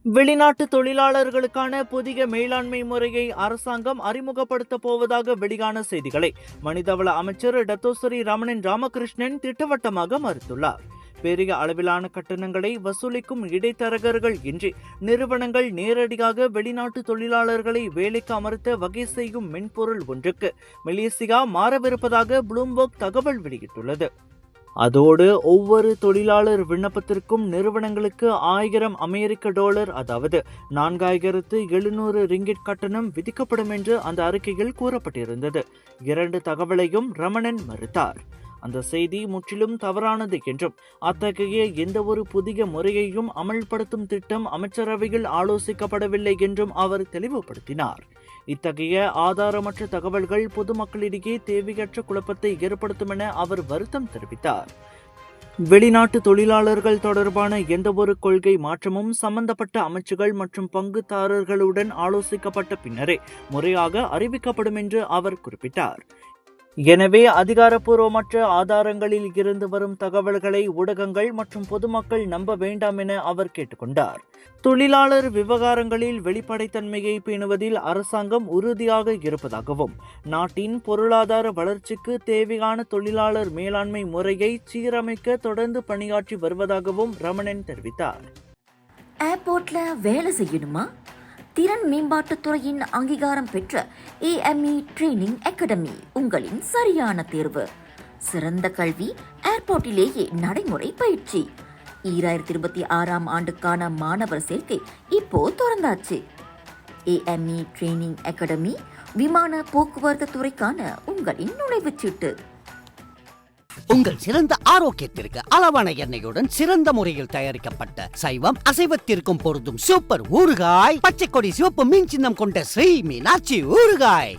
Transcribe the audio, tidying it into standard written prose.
வெளிநாட்டு தொழிலாளர்களுக்கான புதிய மேலாண்மை முறையை அரசாங்கம் அறிமுகப்படுத்தப் போவதாக வெளியான செய்திகளை மனிதவள அமைச்சர் டத்தோசரி ரமணன் ராமகிருஷ்ணன் திட்டவட்டமாக மறுத்துள்ளார். பெரிய அளவிலான கட்டணங்களை வசூலிக்கும் இடைத்தரகர்கள் இன்றி நிறுவனங்கள் நேரடியாக வெளிநாட்டு தொழிலாளர்களை வேலைக்கு அமர்த்த வகை செய்யும் மென்பொருள் ஒன்றுக்கு மலேசியா மாறவிருப்பதாக ப்ளூம்பர்க் தகவல் வெளியிட்டுள்ளது. அதோடு ஒவ்வொரு தொழிலாளர் விண்ணப்பத்திற்கும் நிறுவனங்களுக்கு $1000 அதாவது $4700 கட்டணம் விதிக்கப்படும் என்று அந்த அறிக்கையில் கூறப்பட்டிருந்தது. 2 தகவலையும் ரமணன் மறுத்தார். அந்த செய்தி முற்றிலும் தவறானது என்றும் அத்தகைய எந்தவொரு புதிய முறையையும் அமல்படுத்தும் திட்டம் அமைச்சரவையில் ஆலோசிக்கப்படவில்லை என்றும் அவர் தெளிவுபடுத்தினார். இத்தகைய ஆதாரமற்ற தகவல்கள் பொதுமக்களிடையே தேவையற்ற குழப்பத்தை ஏற்படுத்தும் என அவர் வருத்தம் தெரிவித்தார். வெளிநாட்டு தொழிலாளர்கள் தொடர்பான எந்தவொரு கொள்கை மாற்றமும் சம்பந்தப்பட்ட அமைச்சுகள் மற்றும் பங்குதாரர்களுடன் ஆலோசிக்கப்பட்ட பின்னரே முறையாக அறிவிக்கப்படும் என்று அவர் குறிப்பிட்டார். எனவே அதிகாரப்பூர்வமற்ற ஆதாரங்களில் இருந்து வரும் தகவல்களை ஊடகங்கள் மற்றும் பொதுமக்கள் நம்ப வேண்டாம் என அவர் கேட்டுக்கொண்டார். தொழிலாளர் விவகாரங்களில் வெளிப்படைத்தன்மையை பேணுவதில் அரசாங்கம் உறுதியாக இருப்பதாகவும் நாட்டின் பொருளாதார வளர்ச்சிக்கு தேவையான தொழிலாளர் மேலாண்மை முறையை சீரமைக்க தொடர்ந்து பணியாற்றி வருவதாகவும் ரமணன் தெரிவித்தார். ஏர்போர்ட்ல வேலை செய்யணுமா? திறன் மேம்பாட்டுத் துறையின் அங்கீகாரம் பெற்ற AME ட்ரெய்னிங் அகாடமி உங்களின் சரியான தேர்வு. சிறந்த கல்வி, ஏர்போர்ட்டிலேயே நடைமுறை பயிற்சி. 2026 ஆண்டுக்கான மாணவர் சேர்க்கை இப்போ திறந்தாச்சு. AME ட்ரெய்னிங் அகாடமி விமான போக்குவரத்து துறைக்கான உங்களின் நுழைவுச்சீட்டு. உங்கள் சிறந்த ஆரோக்கியத்திற்கு அளவான எண்ணெயுடன் சிறந்த முறையில் தயாரிக்கப்பட்ட சைவம் அசைவத்திற்கும் பொருந்தும் சூப்பர் ஊறுகாய், பச்சை கொடி சிவப்பு மீன் சின்னம் கொண்ட ஸ்ரீ மீனாட்சி ஊறுகாய்.